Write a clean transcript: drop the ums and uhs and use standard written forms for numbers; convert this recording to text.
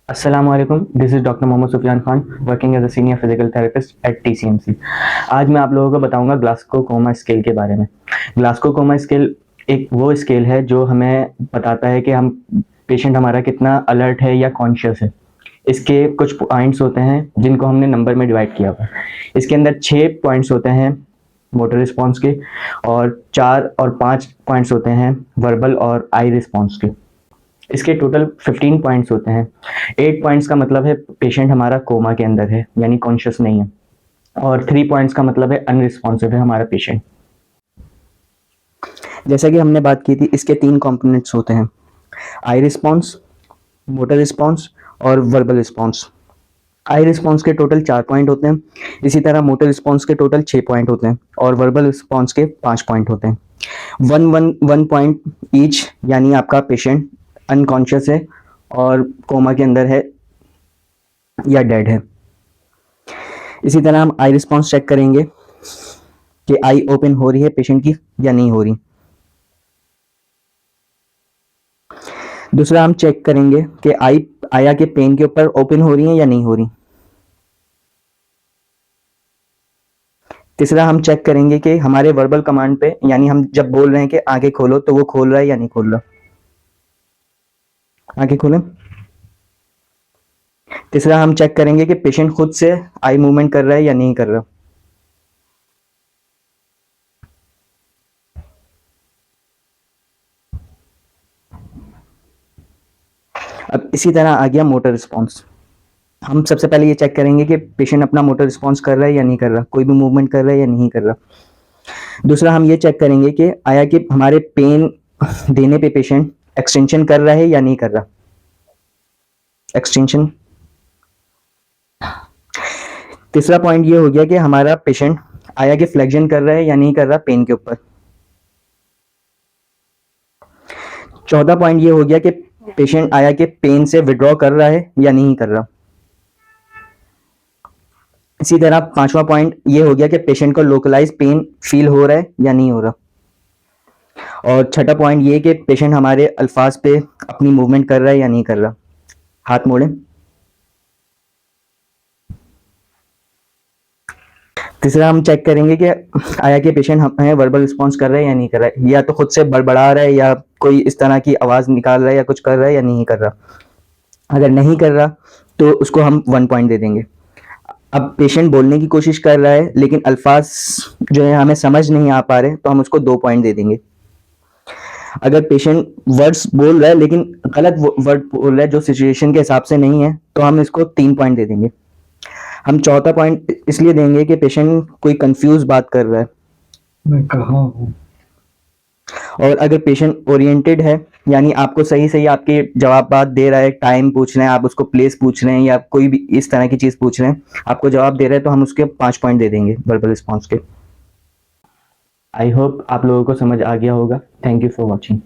अस्सलाम वालेकुम, this is doctor Mohammad Sufiyan Khan working as a senior physical therapist at TCMC. आज मैं आप लोगों को बताऊंगा ग्लासगो-कोमा स्केल के बारे में। ग्लासगो-कोमा स्केल एक वो स्केल है जो हमें बताता है कि हम पेशेंट हमारा कितना अलर्ट है या कॉन्शियस है। इसके कुछ पॉइंट्स होते हैं जिनको हमने नंबर में डिवाइड किया हुआ है। इसके अंदर 6 पॉइंट्स होते हैं मोटर रिस्पॉन्स के, और 4 और 5 पॉइंट्स होते हैं वर्बल और आई रिस्पॉन्स के। इसके टोटल 15 पॉइंट्स होते हैं। 8 पॉइंट्स का मतलब है पेशेंट हमारा कोमा के अंदर है, यानी कॉन्शियस नहीं है, और 3 पॉइंट्स का मतलब है अनरिस्पॉन्सिव है हमारा पेशेंट। जैसा कि हमने बात की थी, इसके 3 कंपोनेंट्स होते हैं, आई रिस्पॉन्स, मोटर रिस्पॉन्स और वर्बल रिस्पॉन्स। आई रिस्पॉन्स के टोटल 4 पॉइंट होते हैं, इसी तरह मोटर रिस्पॉन्स के टोटल 6 पॉइंट होते हैं, और वर्बल रिस्पॉन्स के 5 पॉइंट होते हैं। वन पॉइंट ईच, यानी आपका पेशेंट अनकॉन्शियस है और कोमा के अंदर है या डेड है। इसी तरह हम आई रिस्पॉन्स चेक करेंगे कि आई ओपन हो रही है पेशेंट की या नहीं हो रही। दूसरा हम चेक करेंगे कि आई आया के पेन के ऊपर ओपन हो रही है या नहीं हो रही। तीसरा हम चेक करेंगे कि हमारे वर्बल कमांड पे, यानी हम जब बोल रहे हैं कि आंखें खोलो, तो वो खोल रहा है या नहीं खोल रहा। आंखें खोलें। तीसरा हम चेक करेंगे कि पेशेंट खुद से आई मूवमेंट कर रहा है या नहीं कर रहा। अब इसी तरह आ गया मोटर रिस्पॉन्स। हम सबसे पहले ये चेक करेंगे कि पेशेंट अपना मोटर रिस्पॉन्स कर रहा है या नहीं कर रहा, कोई भी मूवमेंट कर रहा है या नहीं कर रहा। दूसरा हम ये चेक करेंगे कि आया कि हमारे पेन देने पे पेशेंट एक्सटेंशन कर रहा है या नहीं कर रहा। एक्सटेंशन। तीसरा पॉइंट ये हो गया कि हमारा पेशेंट आया कि फ्लेक्शन कर रहा है या नहीं कर रहा पेन के ऊपर। चौथा पॉइंट ये हो गया कि पेशेंट आया कि पेन से विड्रॉ कर रहा है या नहीं कर रहा। इसी तरह पांचवा पॉइंट ये हो गया कि पेशेंट को लोकलाइज पेन फील हो रहा है या नहीं हो रहा। और छठा पॉइंट ये कि पेशेंट हमारे अल्फाज पे अपनी मूवमेंट कर रहा है या नहीं कर रहा। हाथ मोड़े। तीसरा हम चेक करेंगे कि आया कि पेशेंट हमें वर्बल रिस्पॉन्स कर रहा है या नहीं कर रहा है, या तो खुद से बड़बड़ा रहा है या कोई इस तरह की आवाज़ निकाल रहा है या कुछ कर रहा है या नहीं कर रहा। अगर नहीं कर रहा तो उसको हम 1 पॉइंट दे देंगे। अब पेशेंट बोलने की कोशिश कर रहा है लेकिन अल्फाज जो है हमें समझ नहीं आ पा रहे, तो हम उसको 2 पॉइंट दे देंगे। अगर पेशेंट वर्ड्स बोल रहा है लेकिन गलत वर्ड बोल रहा है जो सिचुएशन के हिसाब से नहीं है, तो हम इसको 3 पॉइंट दे देंगे। हम चौथा पॉइंट इसलिए देंगे कि पेशेंट कोई कंफ्यूज बात कर रहा है। मैं कहाँ हूँ। और अगर पेशेंट ओरिएंटेड है, यानी आपको सही सही आपके जवाब बात दे रहा है, टाइम पूछ रहे हैं, आप उसको प्लेस पूछ रहे हैं या कोई भी इस तरह की चीज़ पूछ रहे हैं, आपको जवाब दे रहे हैं, तो हम उसके 5 पॉइंट दे देंगे वर्बल रिस्पॉन्स के। आई होप आप लोगों को समझ आ गया होगा। Thank you for watching.